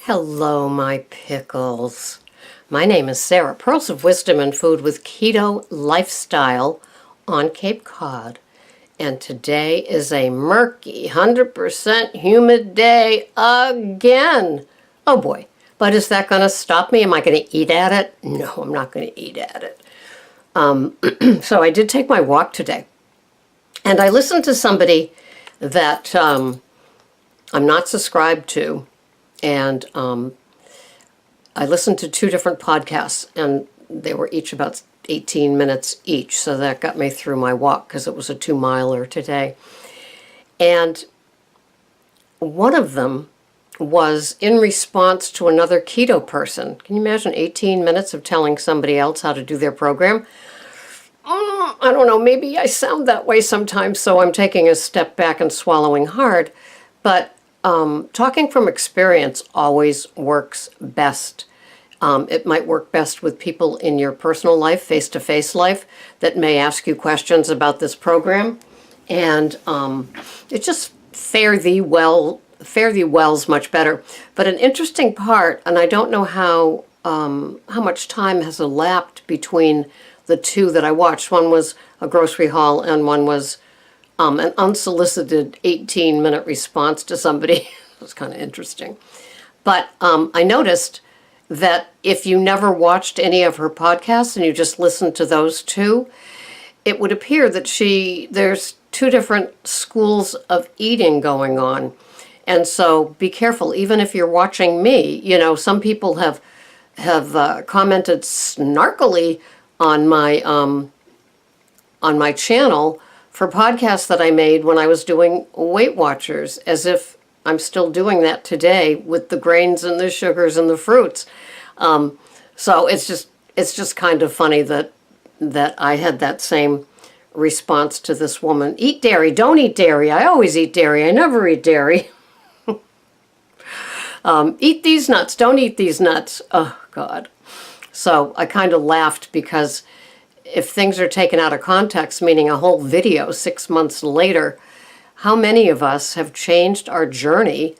Hello, my pickles. My name is Sarah, Pearls of Wisdom and Food with Keto Lifestyle on Cape Cod. And today is a murky, 100% humid day again. Oh boy. But is that going to stop me? Am I going to eat at it? No, I'm not going to eat at it. So I did take my walk today. And I listened to somebody that I'm not subscribed to. And I listened to two different podcasts, and they were each about 18 minutes each. So that got me through my walk because it was a 2-miler today. And one of them was in response to another keto person. Can you imagine 18 minutes of telling somebody else how to do their program? I don't know, maybe I sound that way sometimes, so I'm taking a step back and swallowing hard. But talking from experience always works best. It might work best with people in your personal life, face-to-face life, that may ask you questions about this program. And it just fare thee well's much better. But an interesting part, and I don't know how much time has elapsed between the two that I watched. One was a grocery haul, and one was an unsolicited 18-minute response to somebody. It was kind of interesting. But I noticed that if you never watched any of her podcasts and you just listened to those two, it would appear that there's two different schools of eating going on. And so be careful, even if you're watching me. You know, some people have commented snarkily on my channel for podcasts that I made when I was doing Weight Watchers, as if I'm still doing that today with the grains and the sugars and the fruits. So it's just kind of funny that I had that same response to this woman. Eat dairy, don't eat dairy. I always eat dairy. I never eat dairy. Eat these nuts, don't eat these nuts. Oh, God. So I kind of laughed because if things are taken out of context, meaning a whole video 6 months later, how many of us have changed our journey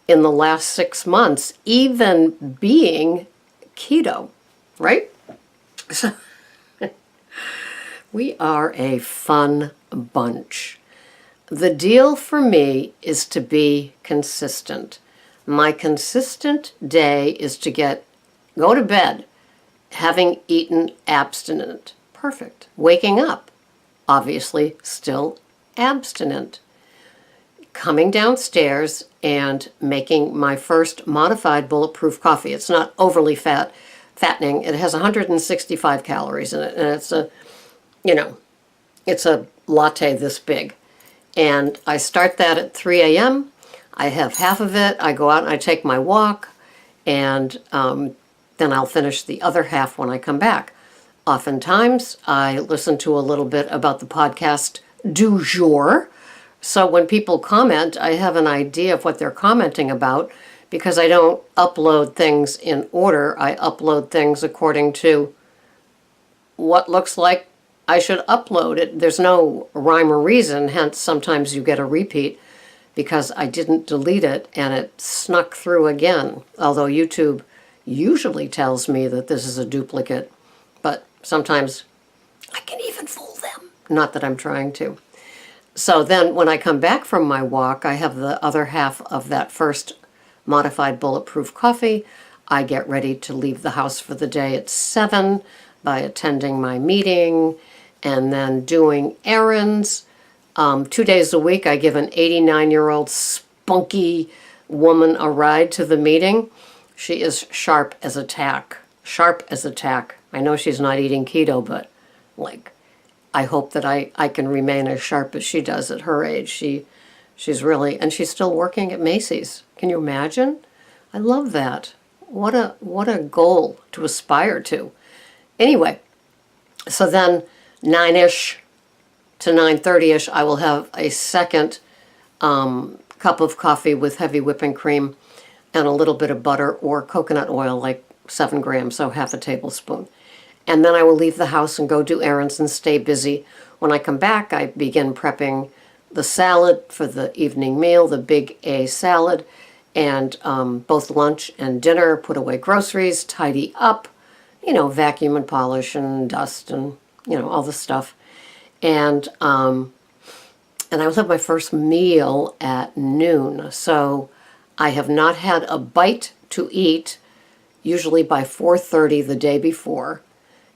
in the last 6 months, even being keto, right? So we are a fun bunch. The deal for me is to be consistent. My consistent day is to go to bed having eaten abstinent. Perfect. Waking up, obviously still abstinent. Coming downstairs and making my first modified bulletproof coffee. It's not overly fattening. It has 165 calories in it, and it's a latte this big. And I start that at 3 a.m. I have half of it. I go out and I take my walk, and then I'll finish the other half when I come back. Oftentimes, I listen to a little bit about the podcast du jour. So when people comment, I have an idea of what they're commenting about, because I don't upload things in order. I upload things according to what looks like I should upload it. There's no rhyme or reason, hence sometimes you get a repeat because I didn't delete it and it snuck through again. Although YouTube usually tells me that this is a duplicate, but sometimes I can even fool them. Not that I'm trying to. So then when I come back from my walk, I have the other half of that first modified bulletproof coffee. I get ready to leave the house for the day at 7 by attending my meeting and then doing errands. 2 days a week, I give an 89-year-old spunky woman a ride to the meeting. She is sharp as a tack. Sharp as a tack. I know she's not eating keto, but I hope that I can remain as sharp as she does at her age. She's really, and she's still working at Macy's. Can you imagine? I love that. What a goal to aspire to. Anyway, so then 9-ish to 9:30-ish, I will have a second cup of coffee with heavy whipping cream and a little bit of butter or coconut oil, like 7 grams, so half a tablespoon. And then I will leave the house and go do errands and stay busy. When I come back, I begin prepping the salad for the evening meal, the Big A salad, and both lunch and dinner, put away groceries, tidy up, vacuum and polish and dust and, all the stuff. And I will have my first meal at noon. So I have not had a bite to eat, usually by 4:30 the day before.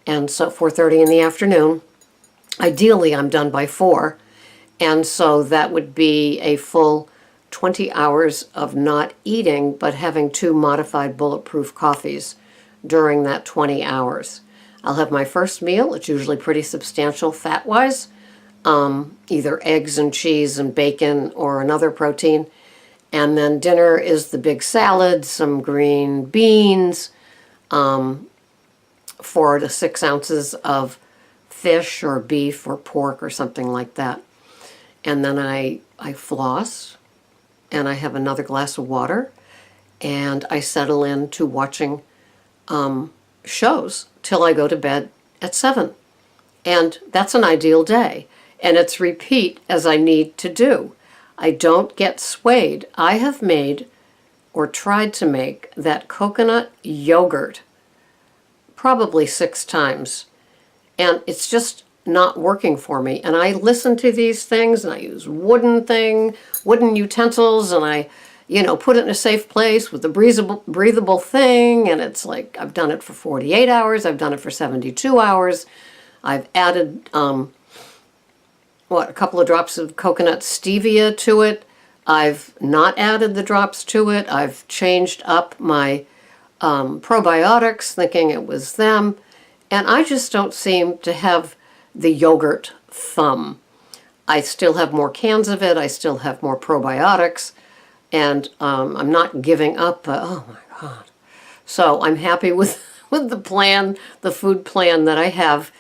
And so 4:30 in the afternoon. Ideally, I'm done by 4. And so that would be a full 20 hours of not eating, but having 2 modified bulletproof coffees during that 20 hours. I'll have my first meal. It's usually pretty substantial fat-wise, either eggs and cheese and bacon or another protein. And then dinner is the big salad, some green beans, 4 to 6 ounces of fish or beef or pork or something like that. And then I floss, and I have another glass of water, and I settle into watching shows till I go to bed at 7. And that's an ideal day. And it's repeat as I need to do. I don't get swayed. I have made or tried to make that coconut yogurt probably 6 times. And it's just not working for me. And I listen to these things, and I use wooden utensils, and I, put it in a safe place with a breathable thing. And it's like, I've done it for 48 hours. I've done it for 72 hours. I've added, a couple of drops of coconut stevia to it. I've not added the drops to it. I've changed up my probiotics, thinking it was them. And I just don't seem to have the yogurt thumb. I still have more cans of it. I still have more probiotics. And I'm not giving up. Oh, my God. So I'm happy with the plan, the food plan that I have.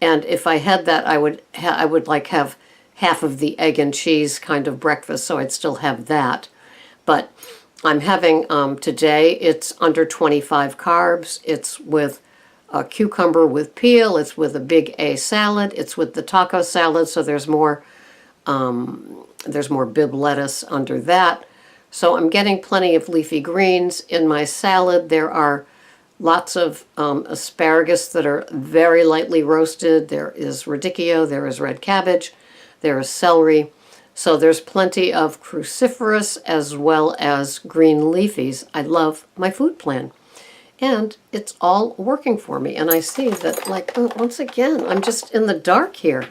And if I had that, I would have half of the egg and cheese kind of breakfast, so I'd still have that. But I'm having, today, it's under 25 carbs. It's with a cucumber with peel. It's with a big A salad. It's with the taco salad, so there's more Bib lettuce under that. So I'm getting plenty of leafy greens in my salad. There are lots of asparagus that are very lightly roasted. There is radicchio. There is red cabbage. There is celery. So there's plenty of cruciferous as well as green leafies. I love my food plan. And it's all working for me. And I see that, once again, I'm just in the dark here.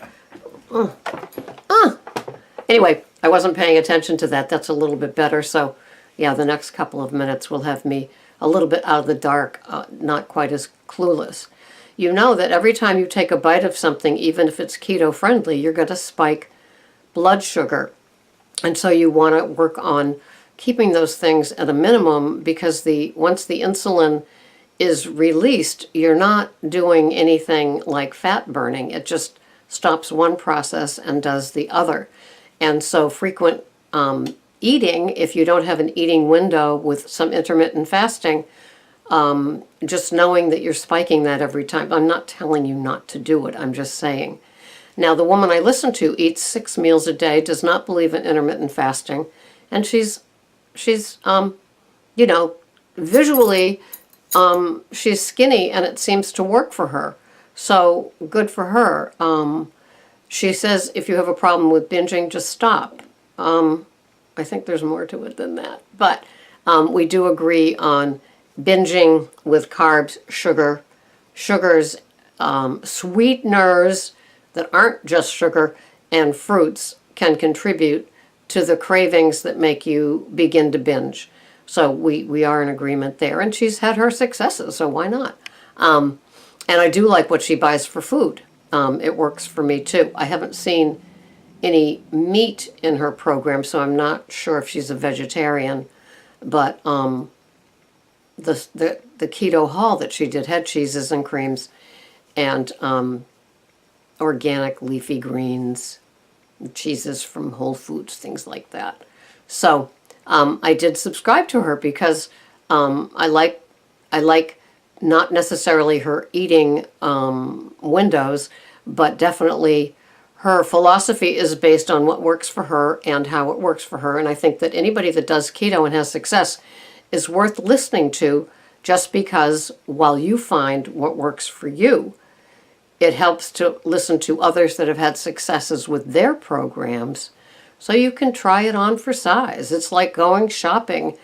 Anyway, I wasn't paying attention to that. That's a little bit better. So, yeah, the next couple of minutes will have me a little bit out of the dark, not quite as clueless. You know that every time you take a bite of something, even if it's keto-friendly, you're going to spike blood sugar. And so you want to work on keeping those things at a minimum, because once the insulin is released, you're not doing anything like fat burning. It just stops one process and does the other. And so frequent eating, if you don't have an eating window with some intermittent fasting, just knowing that you're spiking that every time. I'm not telling you not to do it. I'm just saying. Now, the woman I listen to eats 6 meals a day, does not believe in intermittent fasting, and she's visually, she's skinny, and it seems to work for her. So good for her. She says if you have a problem with binging, just stop. I think there's more to it than that. But we do agree on binging with carbs, sugars, sweeteners that aren't just sugar, and fruits can contribute to the cravings that make you begin to binge. So we are in agreement there. And she's had her successes, so why not? And I do like what she buys for food. It works for me too. I haven't seen any meat in her program, so I'm not sure if she's a vegetarian. But the keto haul that she did had cheeses and creams and organic leafy greens, cheeses from Whole Foods, things like that. So I did subscribe to her because I like not necessarily her eating windows, but definitely Her philosophy is based on what works for her and how it works for her. And I think that anybody that does keto and has success is worth listening to, just because while you find what works for you, it helps to listen to others that have had successes with their programs so you can try it on for size. It's like going shopping,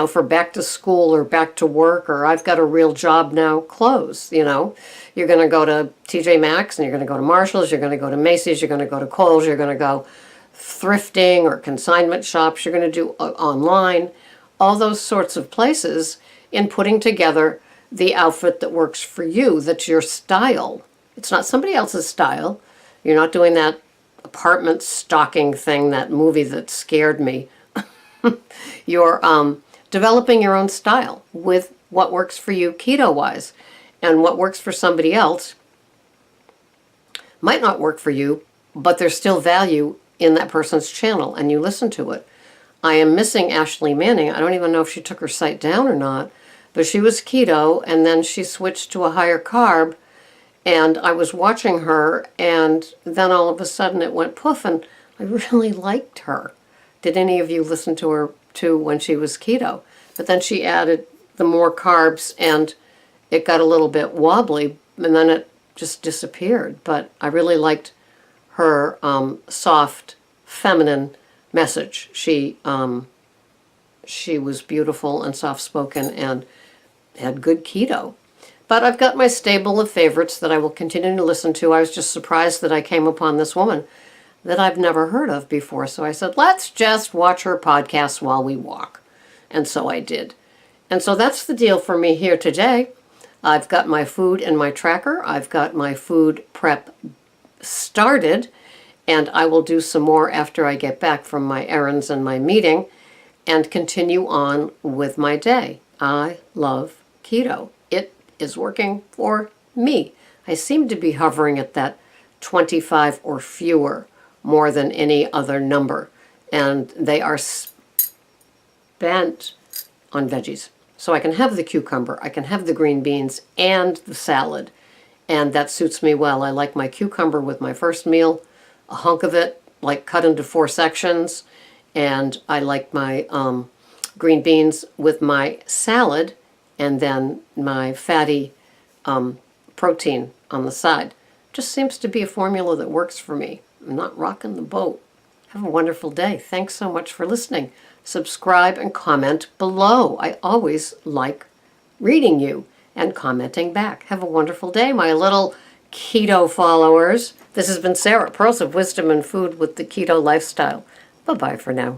for back to school or back to work, or I've got a real job now clothes. You're going to go to TJ Maxx and you're going to go to Marshall's, you're going to go to Macy's, you're going to go to Kohl's, you're going to go thrifting or consignment shops, you're going to do online, all those sorts of places, in putting together the outfit that works for you, that's your style. It's not somebody else's style. You're not doing that apartment stocking thing, that movie that scared me. You're developing your own style with what works for you keto-wise. And what works for somebody else might not work for you, but there's still value in that person's channel, and you listen to it. I am missing Ashley Manning. I don't even know if she took her site down or not, but she was keto, and then she switched to a higher carb, and I was watching her, and then all of a sudden it went poof, and I really liked her. Did any of you listen to her too when she was keto? But then she added the more carbs, and it got a little bit wobbly, and then it just disappeared. But I really liked her soft, feminine message. She was beautiful and soft-spoken and had good keto. But I've got my stable of favorites that I will continue to listen to. I was just surprised that I came upon this woman that I've never heard of before. So I said, let's just watch her podcast while we walk. And so I did. And so that's the deal for me here today. I've got my food in my tracker. I've got my food prep started. And I will do some more after I get back from my errands and my meeting and continue on with my day. I love keto. It is working for me. I seem to be hovering at that 25 or fewer more than any other number. And they are spent on veggies. So I can have the cucumber, I can have the green beans and the salad. And that suits me well. I like my cucumber with my first meal, a hunk of it, like cut into 4 sections. And I like my green beans with my salad, and then my fatty protein on the side. Just seems to be a formula that works for me. I'm not rocking the boat. Have a wonderful day. Thanks so much for listening. Subscribe and comment below. I always like reading you and commenting back. Have a wonderful day, my little keto followers. This has been Sarah, Pearls of Wisdom and Food with the Keto Lifestyle. Bye-bye for now.